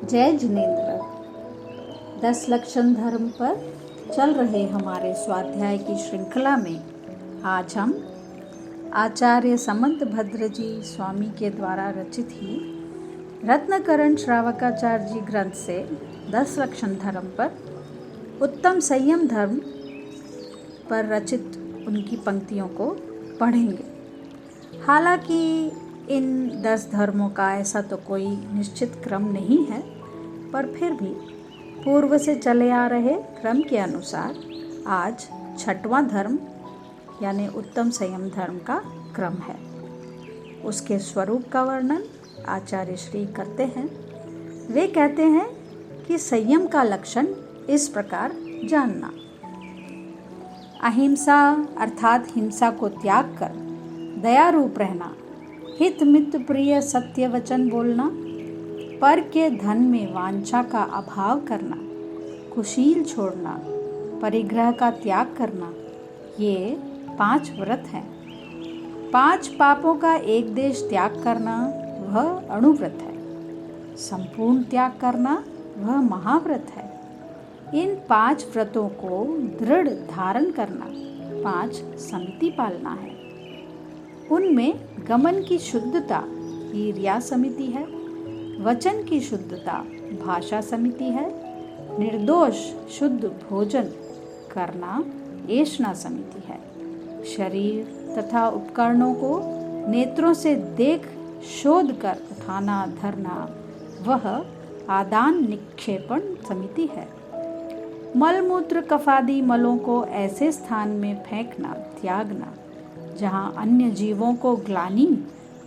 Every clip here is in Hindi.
जय जिनेन्द्र। 10 लक्षण धर्म पर चल रहे हमारे स्वाध्याय की श्रृंखला में आज हम आचार्य समंतभद्र जी स्वामी के द्वारा रचित ही रत्नकरण श्रावकाचार्य जी ग्रंथ से 10 लक्षण धर्म पर उत्तम संयम धर्म पर रचित उनकी पंक्तियों को पढ़ेंगे। हालांकि इन 10 धर्मों का ऐसा तो कोई निश्चित क्रम नहीं है, पर फिर भी पूर्व से चले आ रहे क्रम के अनुसार आज 6वां धर्म यानी उत्तम संयम धर्म का क्रम है। उसके स्वरूप का वर्णन आचार्य श्री करते हैं। वे कहते हैं कि संयम का लक्षण इस प्रकार जानना। अहिंसा अर्थात हिंसा को त्याग कर दया रूप रहना, हित मित्र प्रिय सत्य वचन बोलना, पर के धन में वांछा का अभाव करना, कुशील छोड़ना, परिग्रह का त्याग करना, ये 5 व्रत हैं। 5 पापों का एक देश त्याग करना वह अणुव्रत है। संपूर्ण त्याग करना वह महाव्रत है। इन 5 व्रतों को दृढ़ धारण करना 5 समिति पालना है। उनमें गमन की शुद्धता ईर्ष्या समिति है, वचन की शुद्धता भाषा समिति है, निर्दोष शुद्ध भोजन करना ऐष्णा समिति है। शरीर तथा उपकरणों को नेत्रों से देख शोध कर उठाना धरना वह आदान निक्षेपण समिति है। मलमूत्र कफादी मलों को ऐसे स्थान में फेंकना त्यागना जहाँ अन्य जीवों को ग्लानि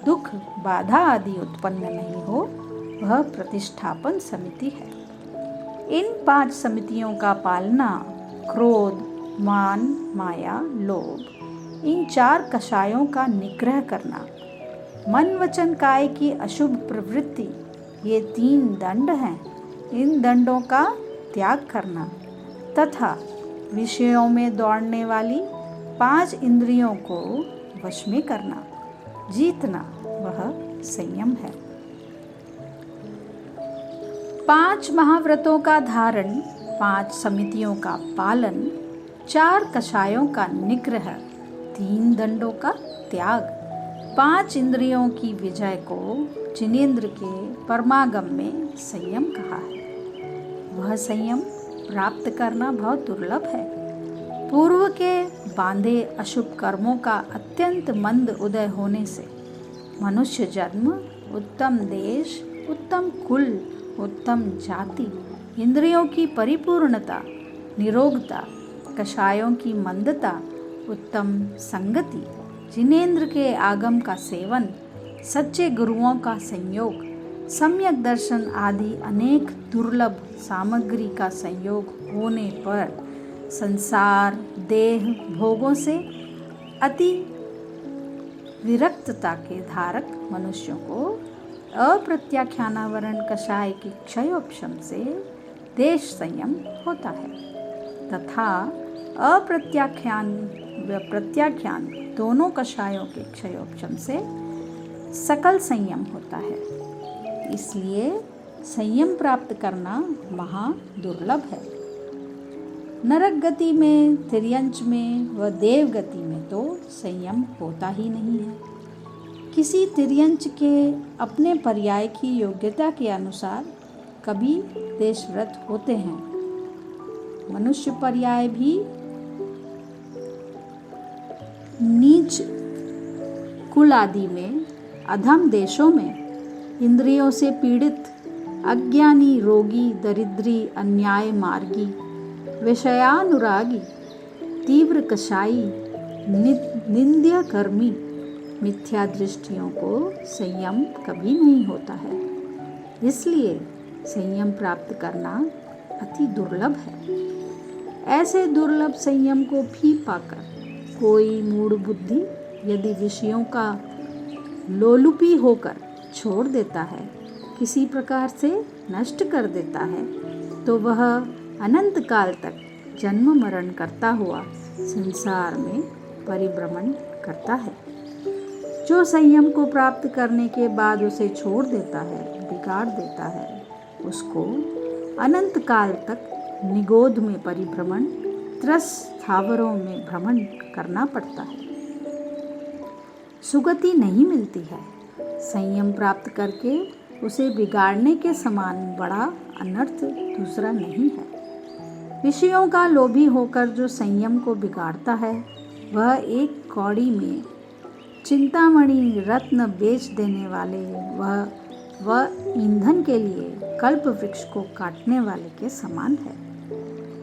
दुख बाधा आदि उत्पन्न नहीं हो वह प्रतिष्ठापन समिति है। इन 5 समितियों का पालना क्रोध मान माया लोभ इन 4 कषायों का निग्रह करना, मन वचन काय की अशुभ प्रवृत्ति ये 3 दंड हैं, इन दंडों का त्याग करना तथा विषयों में दौड़ने वाली 5 इंद्रियों को वश में करना जीतना वह संयम है। 5 महाव्रतों का धारण, 5 समितियों का पालन, 4 कषायों का निग्रह, 3 दंडों का त्याग, 5 इंद्रियों की विजय को जिनेन्द्र के परमागम में संयम कहा है। वह संयम प्राप्त करना बहुत दुर्लभ है। पूर्व के बांधे अशुभ कर्मों का अत्यंत मंद उदय होने से मनुष्य जन्म, उत्तम देश, उत्तम कुल, उत्तम जाति, इंद्रियों की परिपूर्णता, निरोगता, कषायों की मंदता, उत्तम संगति, जिनेन्द्र के आगम का सेवन, सच्चे गुरुओं का संयोग, सम्यक दर्शन आदि अनेक दुर्लभ सामग्री का संयोग होने पर संसार देह भोगों से अति विरक्तता के धारक मनुष्यों को अप्रत्याख्यानावरण कषाय की क्षयोपशम से देश संयम होता है तथा प्रत्याख्यान दोनों कषायों के क्षयोपशम से सकल संयम होता है। इसलिए संयम प्राप्त करना महा दुर्लभ है। नरक गति में, तिर्यंच में व देव गति में तो संयम होता ही नहीं है। किसी तिर्यंच के अपने पर्याय की योग्यता के अनुसार कभी देशव्रत होते हैं। मनुष्य पर्याय भी नीच कुल आदि में, अधम देशों में इंद्रियों से पीड़ित अज्ञानी रोगी दरिद्री अन्याय मार्गी विषयानुरागी तीव्र कषाई निंद्य कर्मी मिथ्या दृष्टियों को संयम कभी नहीं होता है। इसलिए संयम प्राप्त करना अति दुर्लभ है। ऐसे दुर्लभ संयम को भी पाकर कोई मूढ़ बुद्धि यदि विषयों का लोलुपी होकर छोड़ देता है, किसी प्रकार से नष्ट कर देता है, तो वह अनंत काल तक जन्म मरण करता हुआ संसार में परिभ्रमण करता है। जो संयम को प्राप्त करने के बाद उसे छोड़ देता है, बिगाड़ देता है, उसको अनंत काल तक निगोध में परिभ्रमण, त्रस स्थावरों में भ्रमण करना पड़ता है। सुगति नहीं मिलती है। संयम प्राप्त करके उसे बिगाड़ने के समान बड़ा अनर्थ दूसरा नहीं है। विषयों का लोभी होकर जो संयम को बिगाड़ता है, वह एक कौड़ी में चिंतामणि रत्न बेच देने वाले वह ईंधन के लिए कल्प वृक्ष को काटने वाले के समान है।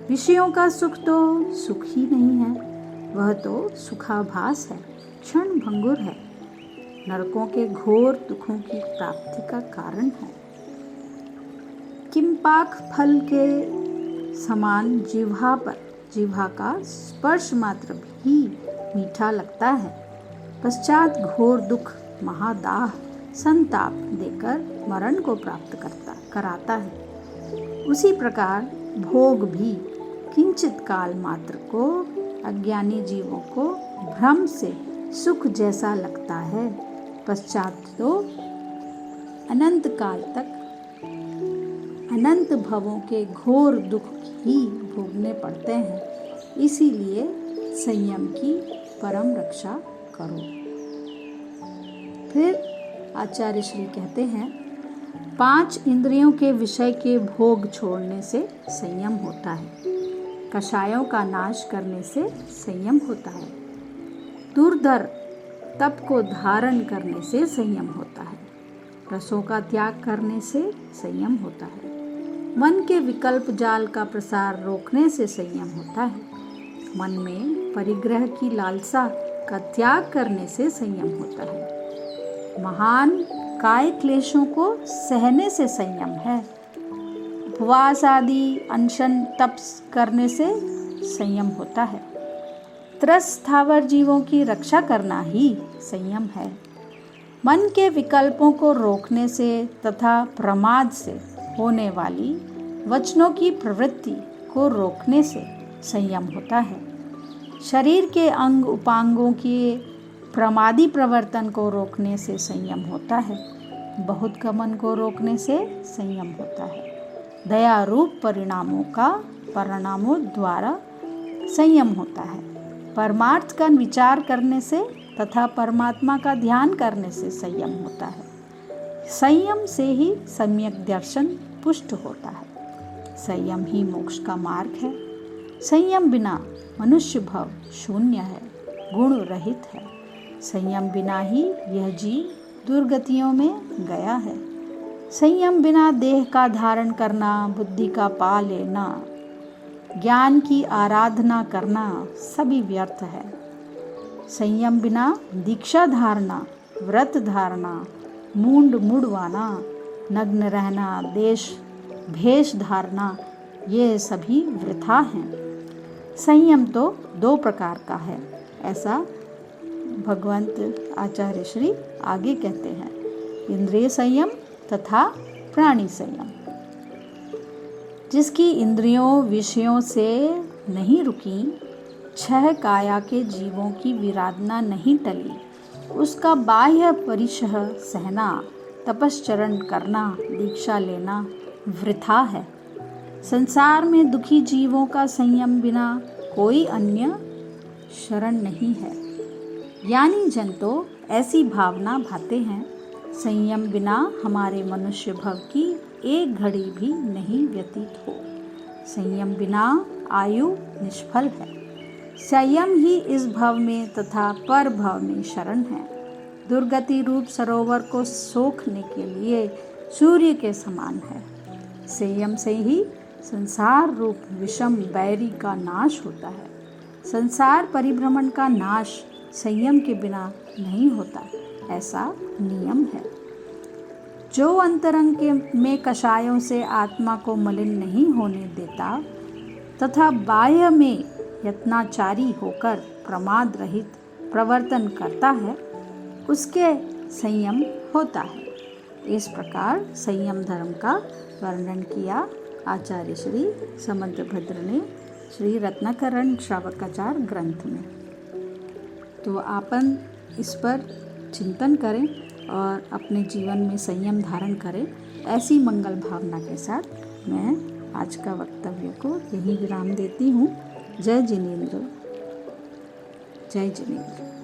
विषयों का सुख तो सुख ही नहीं है, वह तो सुखाभास है, क्षण भंगुर है, नरकों के घोर दुखों की प्राप्ति का कारण है। किंपाक फल के समान जिह्वा का स्पर्श मात्र भी मीठा लगता है, पश्चात घोर दुख, महादाह, संताप देकर मरण को प्राप्त कराता है। उसी प्रकार भोग भी किंचित काल मात्र को अज्ञानी जीवों को भ्रम से सुख जैसा लगता है, पश्चात तो अनंत काल तक अनंत भवों के घोर दुख ही भोगने पड़ते हैं। इसीलिए संयम की परम रक्षा करो। फिर आचार्य श्री कहते हैं, 5 इंद्रियों के विषय के भोग छोड़ने से संयम होता है, कषायों का नाश करने से संयम होता है, दुर्धर तप को धारण करने से संयम होता है, रसों का त्याग करने से संयम होता है, मन के विकल्प जाल का प्रसार रोकने से संयम होता है, मन में परिग्रह की लालसा का त्याग करने से संयम होता है, महान काय क्लेशों को सहने से संयम है, उपवास आदि अनशन तप करने से संयम होता है, त्रस स्थावर जीवों की रक्षा करना ही संयम है, मन के विकल्पों को रोकने से तथा प्रमाद से होने वाली वचनों की प्रवृत्ति को रोकने से संयम होता है, शरीर के अंग उपांगों के प्रमादी प्रवर्तन को रोकने से संयम होता है, बहुत गमन को रोकने से संयम होता है, दया रूप परिणामों द्वारा संयम होता है, परमार्थ का विचार करने से तथा परमात्मा का ध्यान करने से संयम होता है, संयम से ही सम्यक दर्शन पुष्ट होता है, संयम ही मोक्ष का मार्ग है, संयम बिना मनुष्य भव शून्य है, गुण रहित है, संयम बिना ही यह जीव दुर्गतियों में गया है, संयम बिना देह का धारण करना, बुद्धि का पा लेना, ज्ञान की आराधना करना सभी व्यर्थ है, संयम बिना दीक्षा धारणा, व्रत धारणा, मूंड मुड़वाना, नग्न रहना, भेष धारणा ये सभी वृथा हैं। संयम तो 2 प्रकार का है, ऐसा भगवंत आचार्य श्री आगे कहते हैं, इंद्रिय संयम तथा प्राणी संयम। जिसकी इंद्रियों विषयों से नहीं रुकी, 6 काया के जीवों की विराधना नहीं टली, उसका बाह्य परिशह सहना, तपश्चरण करना, दीक्षा लेना वृथा है। संसार में दुखी जीवों का संयम बिना कोई अन्य शरण नहीं है। ज्ञानी जन तो ऐसी भावना भाते हैं, संयम बिना हमारे मनुष्य भव की एक घड़ी भी नहीं व्यतीत हो, संयम बिना आयु निष्फल है, संयम ही इस भव में तथा पर भव में शरण है। दुर्गति रूप सरोवर को सोखने के लिए सूर्य के समान है, संयम से ही संसार रूप विषम बैरी का नाश होता है। संसार परिभ्रमण का नाश संयम के बिना नहीं होता, ऐसा नियम है। जो अंतरंग में कषायों से आत्मा को मलिन नहीं होने देता तथा बाह्य में यत्नाचारी होकर प्रमाद रहित प्रवर्तन करता है, उसके संयम होता है। इस प्रकार संयम धर्म का वर्णन किया आचार्य श्री समंतभद्र ने श्री रत्नाकरण श्रावकाचार ग्रंथ में। तो आपन इस पर चिंतन करें और अपने जीवन में संयम धारण करें। ऐसी मंगल भावना के साथ मैं आज का वक्तव्य को यहीं विराम देती हूँ। जय जिनेंद्र, जय जिनेंद्र।